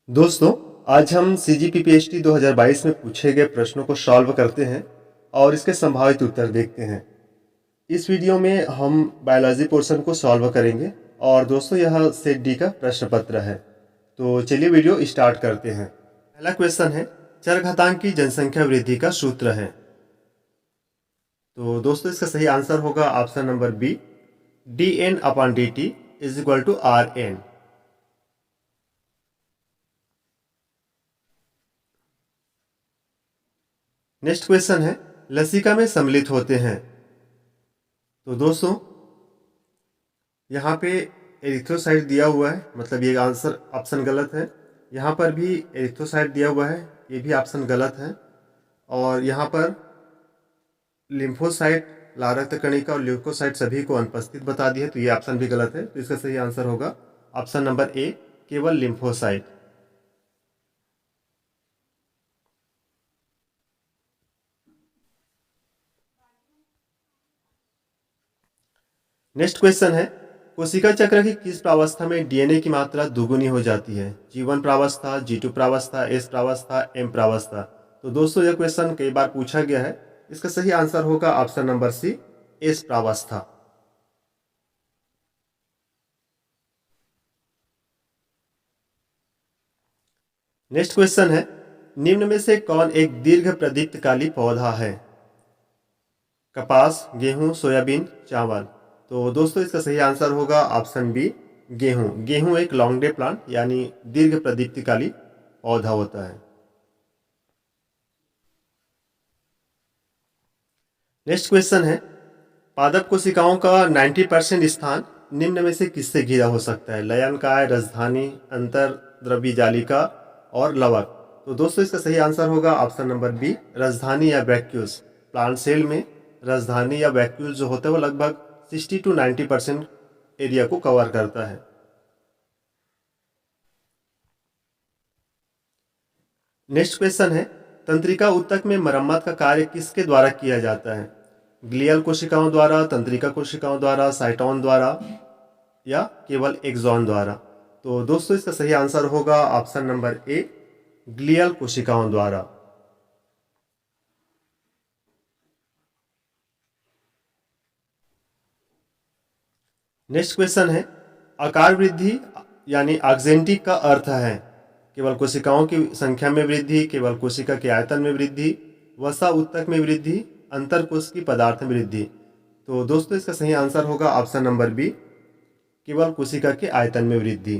दोस्तों, आज हम सीजीपी पीएचडी 2022 में पूछे गए प्रश्नों को सॉल्व करते हैं और इसके संभावित उत्तर देखते हैं। इस वीडियो में हम बायोलॉजी पोर्शन को सॉल्व करेंगे और दोस्तों यह सेट डी का प्रश्न पत्र है। तो चलिए वीडियो स्टार्ट करते हैं। पहला क्वेश्चन है, चरघातांक की जनसंख्या वृद्धि का सूत्र है। तो दोस्तों इसका सही आंसर होगा option number B, dn/dt = Rn। Next question है, लसिका में सम्मिलित होते हैं। तो दोस्तों यहाँ पे एरिथ्रोसाइट दिया हुआ है, मतलब ये आंसर ऑप्शन गलत है। यहाँ पर भी एरिथ्रोसाइट दिया हुआ है, ये भी ऑप्शन गलत है। और यहाँ पर लिम्फोसाइट, लाल रक्त कणिका और ल्यूकोसाइट सभी को अनुपस्थित बता दिया है, तो ये ऑप्शन भी गलत है। तो इसका सही आंसर होगा ऑप्शन नंबर ए, केवल लिम्फोसाइट। नेक्स्ट क्वेश्चन है, कोशिका चक्र की किस प्रावस्था में डीएनए की मात्रा दुगुनी हो जाती है? G1 प्रावस्था, G2 प्रावस्था, S प्रावस्था, M प्रावस्था। तो दोस्तों यह क्वेश्चन कई बार पूछा गया है। इसका सही आंसर होगा ऑप्शन नंबर सी, S प्रावस्था। नेक्स्ट क्वेश्चन है, निम्न में से कौन एक दीर्घ प्रदीप्तकाली पौधा है? कपास, गेहूं, सोयाबीन, चावल। तो दोस्तों इसका सही आंसर होगा ऑप्शन बी, गेहूं। गेहूं एक लॉन्ग डे प्लांट यानी दीर्घ प्रदीप्तिकाली पौधा होता है। नेक्स्ट क्वेश्चन है, पादप कोशिकाओं का 90% स्थान निम्न में से किससे घिरा हो सकता है? लयनकाय, राजधानी, अंतर्द्रव्य जालिका और लवक। तो दोस्तों इसका सही आंसर होगा ऑप्शन नंबर बी, राजधानी या वैक्यूल्स। प्लांट सेल में राजधानी या वैक्यूल जो होता है वो लगभग 60 to 90% एरिया को कवर करता है। नेक्स्ट क्वेश्चन है, तंत्रिका ऊतक में मरम्मत का कार्य किसके द्वारा किया जाता है? ग्लियल कोशिकाओं द्वारा, तंत्रिका कोशिकाओं द्वारा, साइटोन द्वारा या केवल एक्सॉन द्वारा। तो दोस्तों इसका सही आंसर होगा ऑप्शन नंबर ए, ग्लियल कोशिकाओं द्वारा। नेक्स्ट क्वेश्चन है, आकार वृद्धि यानी ऑक्जेंटिक का अर्थ है केवल कोशिकाओं की संख्या में वृद्धि, केवल कोशिका के आयतन में वृद्धि, वसा ऊतक में वृद्धि, अंतरकोश की पदार्थ में वृद्धि। तो दोस्तों इसका सही आंसर होगा ऑप्शन नंबर बी, केवल कोशिका के आयतन में वृद्धि।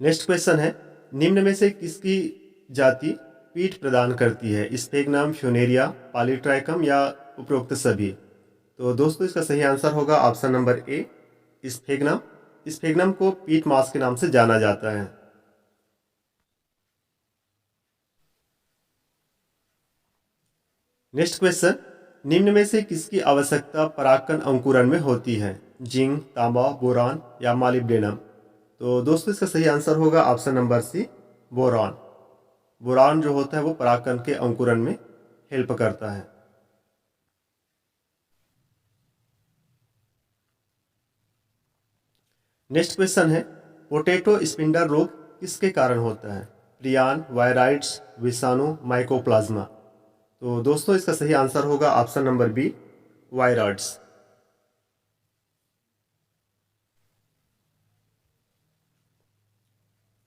नेक्स्ट क्वेश्चन है, निम्न में से किसकी जाति पीठ प्रदान करती है? स्फेग्नम, फ्यूनेरिया, पॉलीट्राइकम या उपरोक्त सभी। तो दोस्तों इसका सही आंसर होगा ऑप्शन नंबर ए, स्फेग्नम। स्फेग्नम को पीठ मास के नाम से जाना जाता है। नेक्स्ट क्वेश्चन, निम्न में से किसकी आवश्यकता परागकण अंकुरण में होती है? जिंक, तांबा, बोरान या मॉलिब्डेनम। तो दोस्तों इसका सही आंसर होगा option number C, boron. Boron जो होता है वो परागकण के अंकुरण में हेल्प करता है। नेक्स्ट क्वेश्चन है, पोटैटो स्पिंडल रोग किसके कारण होता है? प्रियान, वायराइड्स, विषाणु, माइकोप्लाज्मा। तो दोस्तों इसका सही आंसर होगा option number B, viroids.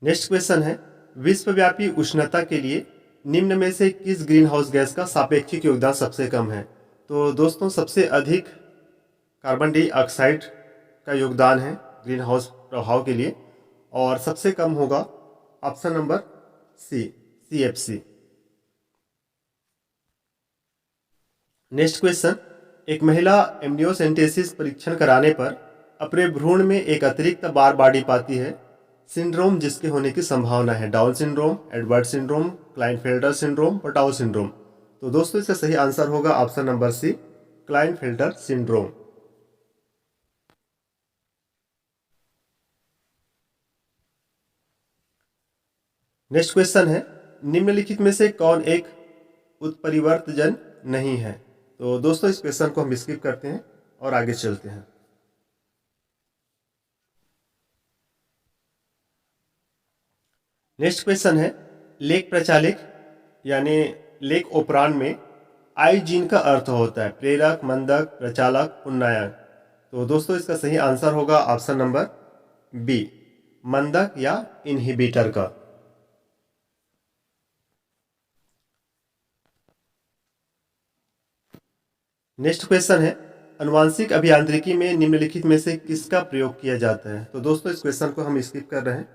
Next question है, विश्वव्यापी उष्णता के लिए निम्न में से किस ग्रीन हाउस गैस का सापेक्षिक योगदान सबसे कम है? तो दोस्तों सबसे अधिक कार्बन डाइऑक्साइड का योगदान है ग्रीन हाउस प्रभाव के लिए, और सबसे कम होगा option number C, CFC। Next question, एक महिला एम्नियोसेंटेसिस परीक्षण कराने पर अपने भ्रूण में एक अतिरिक्त बार बॉडी पाती है। सिंड्रोम जिसके होने की संभावना है? Down syndrome, Edward syndrome, Klinefelter syndrome, Patau syndrome. तो दोस्तों इसका सही आंसर होगा option number C, Klinefelter syndrome. Next question है, निम्नलिखित में से कौन एक उत्परिवर्तजन नहीं है? तो दोस्तों इस क्वेश्चन को हम स्किप करते हैं और आगे चलते हैं। नेक्स्ट क्वेश्चन है, लेख प्रचालिक यानी लेख उपरांत में आई जीन का अर्थ होता है प्रेरक, मंदक, प्रचालक, उन्नयक। तो दोस्तों इसका सही आंसर होगा ऑप्शन नंबर बी, मंदक या इनहिबिटर का। नेक्स्ट क्वेश्चन है, अनुवांशिक अभियांत्रिकी में निम्नलिखित में से किसका प्रयोग किया जाता है। तो दोस्तों इस क्वेश्चन को हम स्किप कर रहे हैं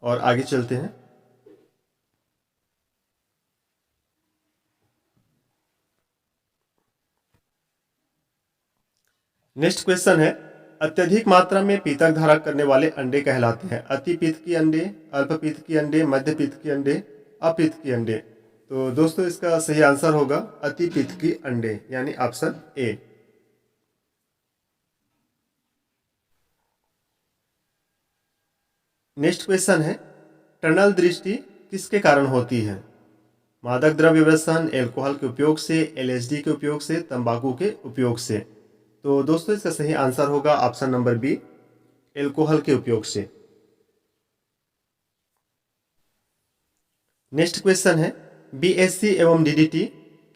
और आगे चलते हैं। नेक्स्ट क्वेश्चन है, अत्यधिक मात्रा में पीतक धारक करने वाले अंडे कहलाते हैं अति पित्त की अंडे, अल्प पित्त की अंडे, मध्य पित्त की अंडे, अपित्त की अंडे। तो दोस्तों इसका सही आंसर होगा अति पित्त की अंडे यानी ऑप्शन ए। नेक्स्ट क्वेश्चन है, टनल दृष्टि किसके कारण होती है। मादक द्रव्य व्यसन, एल्कोहल के उपयोग से, एलएसडी के उपयोग से, तंबाकू के उपयोग से। तो दोस्तों इसका सही आंसर होगा ऑप्शन नंबर बी, एल्कोहल के उपयोग से। नेक्स्ट क्वेश्चन है, बीएससी एवं डीडीटी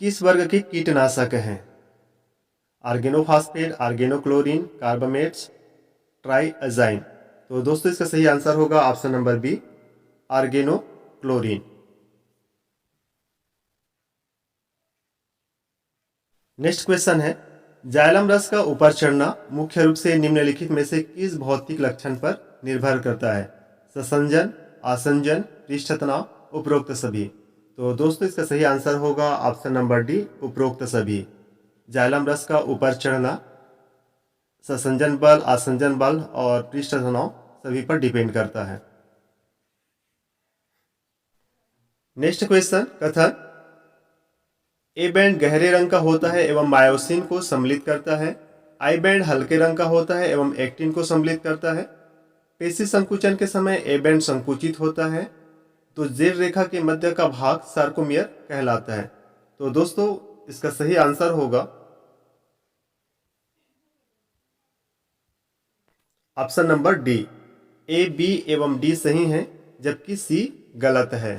किस वर्ग के कीटनाशक हैं। Organophosphate, organochlorine, carbamates, triazine. तो दोस्तों इसका सही आंसर होगा option number B, organochlorine. Next question है, जाइलम रस का ऊपर चढ़ना मुख्य रूप से निम्नलिखित में से किस भौतिक लक्षण पर निर्भर करता है। ससंजन, आसंजन, पृष्ठतनाव, उपरोक्त सभी। तो दोस्तों इसका सही आंसर होगा ऑप्शन नंबर डी, उपरोक्त सभी। जाइलम रस का ऊपर चढ़ना ससंजन बल, आसंजन बल और पृष्ठतनाव सभी पर डिपेंड करता है। नेक्स्ट क्वेश्चन, कथन ए बैंड गहरे रंग का होता है एवं मायोसिन को सम्मिलित करता है, आई बैंड हल्के रंग का होता है एवं एक्टिन को सम्मिलित करता है, पेशी संकुचन के समय ए बैंड संकुचित होता है, तो जेड रेखा के मध्य का भाग सार्कोमियर कहलाता है। तो दोस्तों इसका सही आंसर होगा ऑप्शन नंबर डी, ए, बी एवं डी सही है जबकि सी गलत है।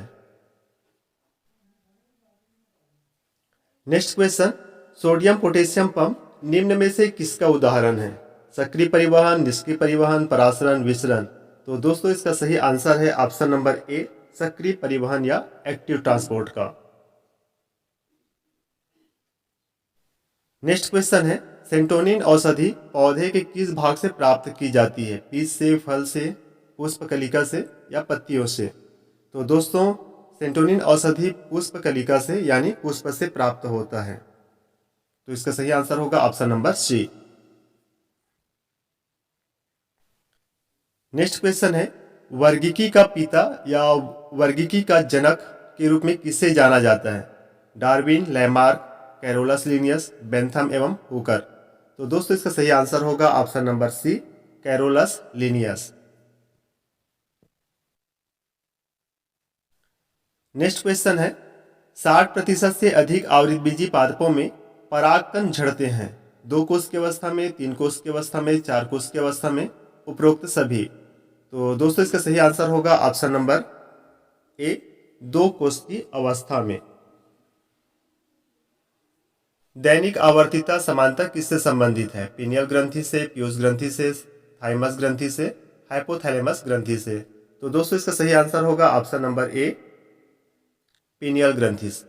Next question, sodium potassium pump निम्न में से किसका उदाहरण है। सक्रिय परिवहन, निष्क्रिय परिवहन, परासरण, विसरण। तो दोस्तों इसका सही आंसर है ऑप्शन नंबर ए, सक्रिय परिवहन या एक्टिव ट्रांसपोर्ट का। नेक्स्ट क्वेश्चन है, सेंटोनिन औषधि पौधे के किस भाग से प्राप्त की जाती है। बीज से, फल से, पुष्पकलिका से या पत्तियों से। तो दोस्तों सेंटोनिन औषधि पुष्पकलिका से यानी पुष्प से प्राप्त होता है। तो इसका सही आंसर होगा option number C. Next question है, वर्गीकी का पिता या वर्गीकी का जनक के रूप में किसे जाना जाता है। Darwin, Lamarck, Carolus Linnaeus, Bentham एवं हुकर। तो दोस्तों इसका सही आंसर होगा option number C, Carolus Linnaeus. Next question है, 60% से अधिक आवृतबीजी पादपों में परागकण झड़ते हैं। 2 कोष की अवस्था में, 3 कोष की अवस्था में, 4 कोष की अवस्था में, उपरोक्त सभी। तो दोस्तों इसका सही आंसर होगा ऑप्शन नंबर ए, 2 कोष की अवस्था में। दैनिक आवर्तिता समानता किससे संबंधित है। पीनियल ग्रंथि से, पीयूष ग्रंथि से, थाइमस ग्रंथि से, हाइपोथैलेमस ग्रंथि से। तो दोस्तों इसका सही आंसर होगा ऑप्शन नंबर ए, पीनियल ग्रंथि से।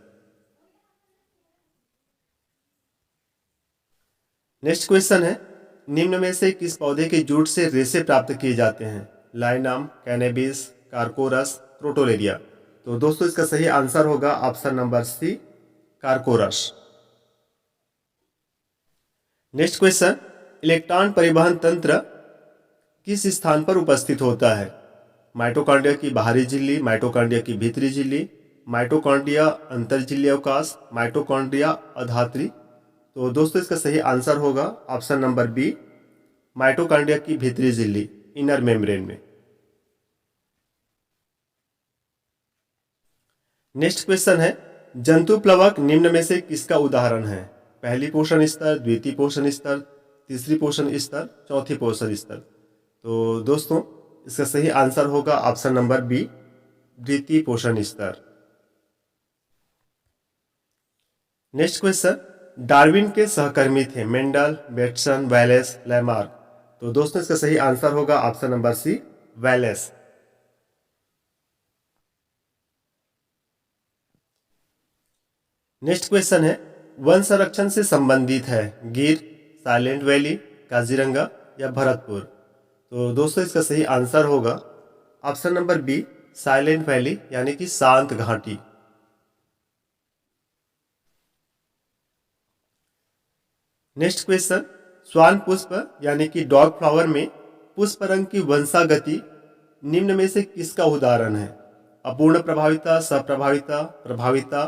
नेक्स्ट क्वेश्चन है, निम्न में से किस पौधे के जूट से रेशे प्राप्त किए जाते हैं। Linum, cannabis, corchorus, crotalaria. तो दोस्तों इसका सही आंसर होगा option number C, corchorus. Next question, electron परिवहन तंत्र किस स्थान पर उपस्थित होता है। माइटोकॉन्ड्रिया की बाहरी झिल्ली, माइटोकॉन्ड्रिया की भीतरी झिल्ली, माइटोकॉन्ड्रिया अंतरझिल्ली अवकाश, माइटोकॉन्ड्रिया अधात्री। तो दोस्तों इसका सही आंसर होगा ऑप्शन नंबर बी, माइटोकॉन्ड्रिया की भीतरी झिल्ली, इनर मेम्ब्रेन में। नेक्स्ट क्वेश्चन है, जंतु प्लवक निम्न में से किसका उदाहरण है। पहली पोषण स्तर, द्वितीय पोषण स्तर, तीसरी पोषण स्तर, चौथी पोषण स्तर। तो दोस्तों इसका सही आंसर होगा ऑप्शन नंबर बी, वृत्तीय पोषण स्तर। नेक्स्ट क्वेश्चन, डार्विन के सहकर्मी थे मेंडल, बेटसन, वैलेस, लैमार्क। तो दोस्तों इसका सही आंसर होगा option number C, Wallace. Next question है, वन संरक्षण से संबंधित है गिर, साइलेंट वैली, काजीरंगा या भरतपुर। तो दोस्तों इसका सही आंसर होगा option number B, silent valley यानी कि शांत घाटी। नेक्स्ट क्वेश्चन, स्वान पुष्प यानी कि डॉग फ्लावर में पुष्प रंग की वंशागति निम्न में से किसका उदाहरण है? अपूर्ण प्रभाविता, सप्रभाविता, प्रभाविता,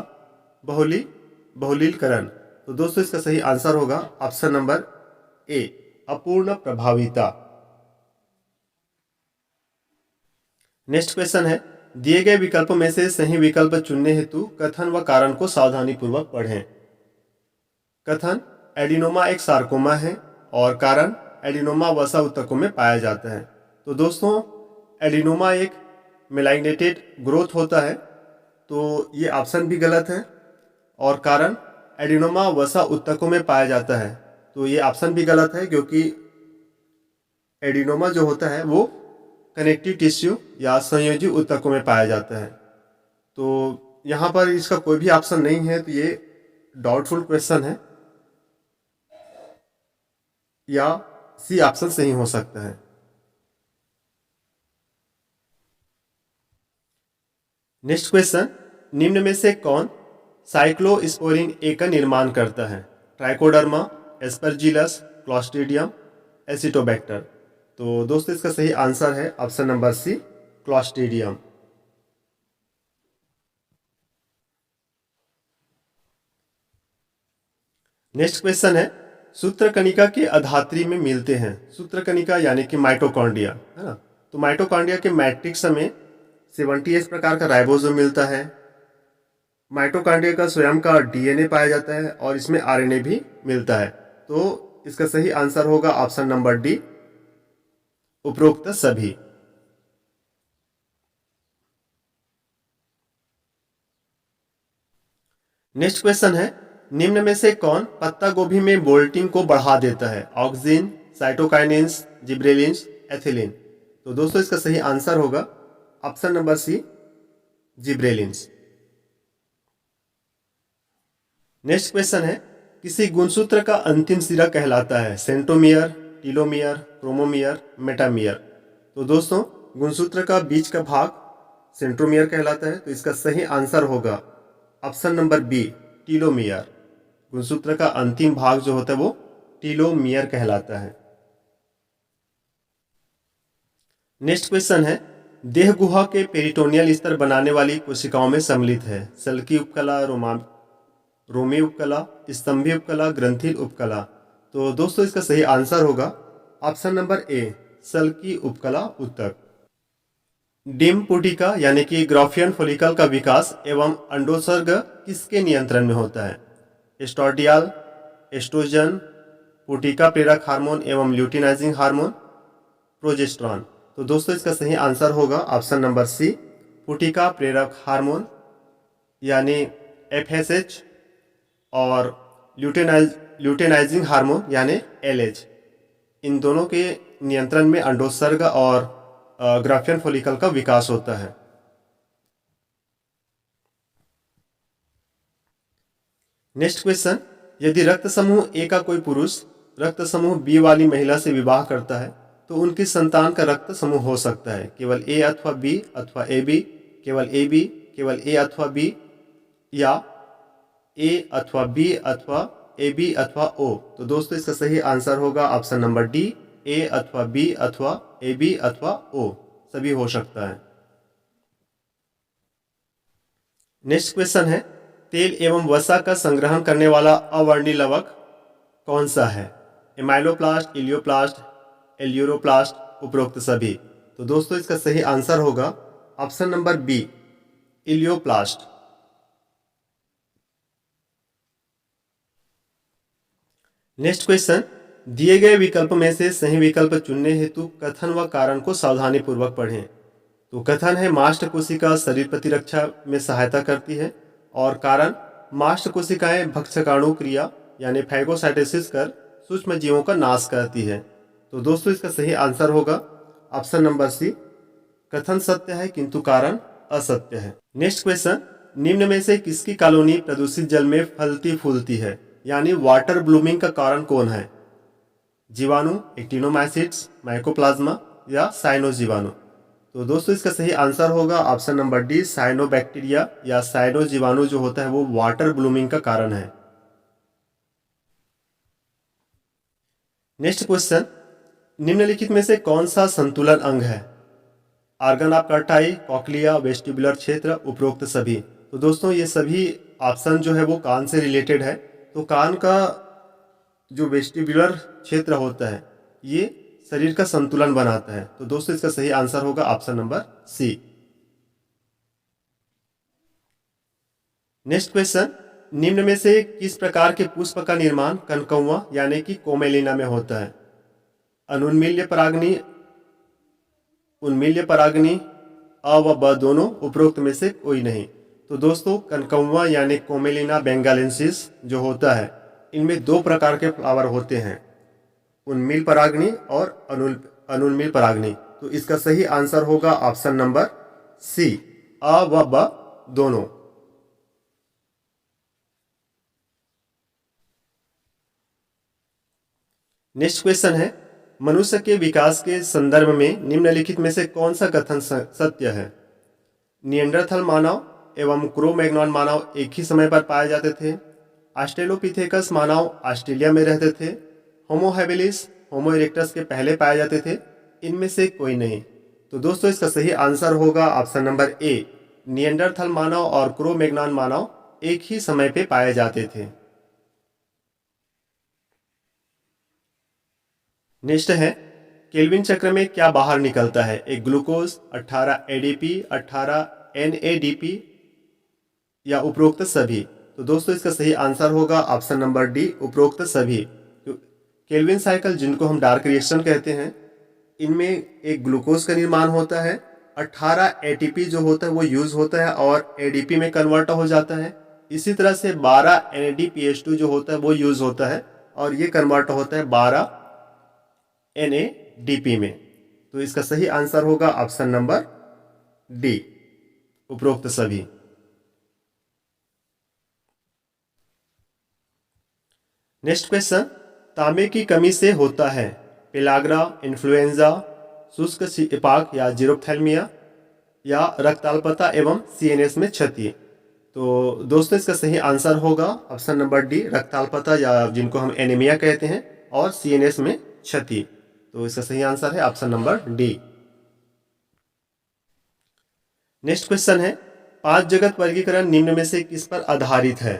बहुलीकरण। तो दोस्तों इसका सही आंसर होगा ऑप्शन नंबर ए, अपूर्ण प्रभाविता। नेक्स्ट क्वेश्चन है, दिए गए विकल्पों में से सही विकल्प चुनने हेतु कथन व कारण को सावधानी पूर्वक पढ़ें। कथन, एडिनोमा एक सार्कोमा है और कारण, एडिनोमा वसा ऊतकों में पाया जाता है। तो दोस्तों एडिनोमा एक मेलाइनेटेड ग्रोथ होता है, तो ये ऑप्शन भी गलत है। और कारण, एडिनोमा वसा ऊतकों में पाया जाता है, तो ये ऑप्शन भी गलत है, क्योंकि एडिनोमा जो होता है वो कनेक्टिव टिश्यू या संयोजी ऊतकों में पाया जाता है। तो यहाँ पर इसका कोई भी ऑप्शन नहीं है, तो ये डाउटफुल क्वेश्चन है, या सी ऑप्शन सही हो सकता है। नेक्स्ट क्वेश्चन, निम्न में से कौन साइक्लोस्पोरिन ए का निर्माण करता है? Trichoderma, Aspergillus, Clostridium, Acetobacter. तो दोस्तों इसका सही आंसर है option number C, Clostridium. Next question है, सूत्रकणिका के अधात्री में मिलते हैं। सूत्रकणिका यानी कि माइटोकॉन्ड्रिया, है ना। तो माइटोकॉन्ड्रिया के मैट्रिक्स में 78 प्रकार का राइबोसोम मिलता है। माइटोकॉन्ड्रिया का स्वयं का डीएनए पाया जाता है और इसमें आरएनए भी मिलता है। तो इसका सही आंसर होगा ऑप्शन नंबर डी, उपरोक्त सभी। नेक्स्ट क्वेश्चन है, निम्न में से कौन पत्ता गोभी में बोल्टिंग को बढ़ा देता है? Auxin, cytokinins, gibberellins, ethylene. तो दोस्तों इसका सही आंसर होगा option number C, gibberellins. Next question है, किसी गुणसूत्र का अंतिम सिरा कहलाता है? Centromere, telomere, chromomere, metamere. तो दोस्तों गुणसूत्र का बीच का भाग सेंट्रोमियर कहलाता है, तो इसका सही आंसर होगा ऑप्शन नंबर बी, टीलोमियर। गुणसूत्र का अंतिम भाग जो होता है वो टीलोमियर कहलाता है। नेक्स्ट क्वेश्चन है, देह गुहा के पेरिटोनियल स्तर बनाने वाली कोशिकाओं में सम्मिलित है? सल्की उपकला, रोमी उपकला, स्तंभी उपकला, ग्रंथिल उपकला। तो दोस्तों इसका सही आंसर होगा ऑप्शन नंबर ए, सल्की उपकला ऊतक। डिम पुटिका यानी कि ग्राफियन फोलिकल का विकास एवं अंडोत्सर्ग किसके नियंत्रण में होता है? एस्ट्रोडियल, एस्ट्रोजन, पुटिका प्रेरक हार्मोन एवं ल्यूटिनाइजिंग हार्मोन, प्रोजेस्टेरॉन। तो दोस्तों इसका सही आंसर होगा ऑप्शन नंबर सी, पुटिका प्रेरक हार्मोन यानी FSH और ल्यूटेनाइजिंग हार्मोन यानी LH। इन दोनों के नियंत्रण में अंडोत्सर्ग और ग्राफियन फोलिकल का विकास होता है। नेक्स्ट क्वेश्चन, यदि रक्त समूह ए का कोई पुरुष रक्त समूह बी वाली महिला से विवाह करता है तो उनकी संतान का रक्त समूह हो सकता है केवल ए अथवा बी अथवा ए बी, केवल ए बी, केवल ए अथवा बी, या ए अथवा बी अथवा ए बी अथवा ओ। तो दोस्तों इसका सही आंसर होगा ऑप्शन नंबर डी, ए अथवा बी अथवा ए बी अथवा ओ, सभी हो सकता है। नेक्स्ट क्वेश्चन है, तेल एवं वसा का संग्रहण करने वाला अवर्णीय लवक कौन सा है? एमाइलोप्लास्ट, इलियोप्लास्ट, एल्यूरोप्लास्ट, उपरोक्त सभी। तो दोस्तों इसका सही आंसर होगा option number B, elaioplast. Next question, दिए गए विकल्प में से सही विकल्प चुनने हेतु कथन व कारण को सावधानी पूर्वक पढ़ें। तो कथन है मास्ट कोशिका शरीर प्रतिरक्षा में सहायता करती है, और कारण मास्ट कोशिकाएं भक्षकाणु क्रिया यानी फैगोसाइटोसिस कर सूक्ष्म जीवों का नाश करती है। तो दोस्तों इसका सही आंसर होगा ऑप्शन नंबर सी, कथन सत्य है किंतु कारण असत्य है। नेक्स्ट क्वेश्चन, निम्न में से किसकी कॉलोनी प्रदूषित जल में फलती फूलती है, यानी वाटर ब्लूमिंग का कारण कौन है? जीवाणु, एक्टिनोमाइसिट्स, माइकोप्लाज्मा या साइनो जीवाणु? तो दोस्तों इसका सही आंसर होगा ऑप्शन नंबर डी, साइनोबैक्टीरिया या साइनो जीवाणु जो होता है वो वाटर ब्लूमिंग का कारण है। नेक्स्ट क्वेश्चन, निम्नलिखित में से कौन सा संतुलन अंग है? आर्गन ऑफ कर्टाई, कॉक्लिया, वेस्टिबुलर क्षेत्र, उपरोक्त सभी? तो दोस्तों ये सभी ऑप्शन जो है वो कान से रिलेटेड है। तो कान का जो वेस्टिबुलर क्षेत्र होता है ये शरीर का संतुलन बनाता है। तो दोस्तों इसका सही आंसर होगा option number C. Next question, निम्न में से किस प्रकार के पुष्प का निर्माण कनकौवा यानी कि कोमेलिना में होता है? अनुन्मील्य परागनी, उन्मील्य परागनी, अ व ब दोनों, उपरोक्त में से कोई नहीं? तो दोस्तों कनकौवा यानी कोमेलिना बेंगालेंसिस जो होता है इनमें दो प्रकार के फ्लावर होते हैं, उन्मील परागनी और अनुन्मील परागनी। तो इसका सही आंसर होगा ऑप्शन नंबर सी, अ व ब दोनों। नेक्स्ट क्वेश्चन है, मनुष्य के विकास के संदर्भ में निम्नलिखित में से कौन सा कथन सत्य है? निएंडरथल मानव एवं क्रो-मैग्नॉन मानव एक ही समय पर पाए जाते थे। ऑस्ट्रेलोपिथेकस मानव ऑस्ट्रेलिया में रहते थे। होमो हैबिलिस होमो इरेक्टस के पहले पाए जाते थे। इनमें से कोई नहीं। तो दोस्तों इसका सही आंसर होगा ऑप्शन नंबर ए, निएंडरथल मानव और क्रो-मैग्नॉन मानव एक ही समय पे पाए जाते थे। नेक्स्ट है, केल्विन चक्र में क्या बाहर निकलता है? एक ग्लूकोज, 18 एडीपी, 18 एनएडीपी या उपरोक्त सभी? तो दोस्तों इसका सही आंसर होगा ऑप्शन नंबर डी, उपरोक्त सभी। तो केल्विन साइकिल जिनको हम डार्क रिएक्शन कहते हैं इनमें एक ग्लूकोज का निर्माण होता है, 18 एटीपी जो होता है वो यूज होता है और एडीपी में कन्वर्ट हो जाता है। इसी तरह से 12 NADPH2 जो होता है वो यूज होता है और ये कन्वर्ट होता है 12 NADP में। तो इसका सही आंसर होगा ऑप्शन नंबर डी, उपरोक्त सभी। नेक्स्ट क्वेश्चन, तांबे की कमी से होता है पेलाग्रा, इन्फ्लुएंजा, शुष्क छिपाक या जीरोप्थेल्मिया या रक्ताल्पता एवं CNS में क्षति? तो दोस्तों इसका सही आंसर होगा ऑप्शन नंबर डी, रक्ताल्पता या जिनको हम एनीमिया कहते हैं और CNS में क्षति। तो इसका सही आंसर है option number D. Next question है, 5 जगत वर्गीकरण निम्न में से किस पर आधारित है?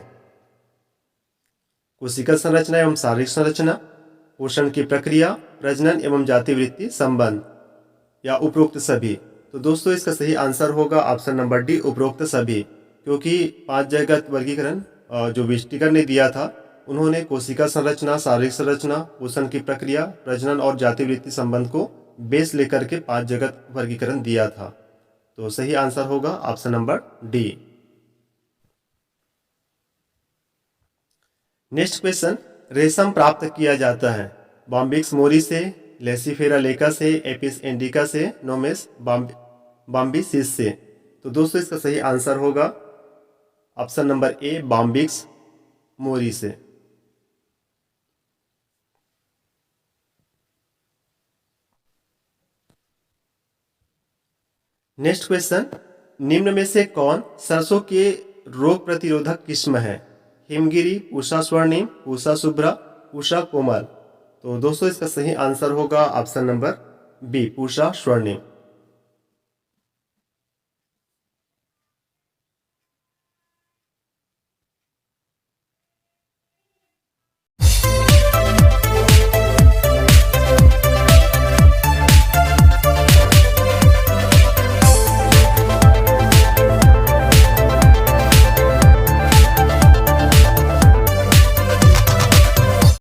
कोशिका संरचना एवं शारीरिक संरचना, पोषण की प्रक्रिया, प्रजनन एवं जातिवृत्ति संबंध या उपरोक्त सभी? तो दोस्तों इसका सही आंसर होगा ऑप्शन नंबर डी, उपरोक्त सभी। क्योंकि 5 जगत वर्गीकरण जो विस्टिकर ने दिया था उन्होंने कोशिका संरचना, शारीरिक संरचना, पोषण की प्रक्रिया, प्रजनन और जातिवृत्ति संबंध को बेस लेकर के 5 जगत वर्गीकरण दिया था। तो सही आंसर होगा option number D. Next question, रेशम प्राप्त किया जाता है बॉम्बिक्स मोरी से, लेसिफेरा लेका से, एपिस इंडिका से, नोमेस बॉम्बिसिस से? तो दोस्तों इसका सही आंसर होगा ऑप्शन नंबर ए, बॉम्बिक्स मोरी से। नेक्स्ट क्वेश्चन, निम्न में से कौन सरसों के रोग प्रतिरोधक किस्म है? हिमगिरी, पूषा स्वर्णिम, पूषा शुभ्रा, पूषा कोमल? तो दोस्तों इसका सही आंसर होगा ऑप्शन नंबर बी, पूषा स्वर्णिम।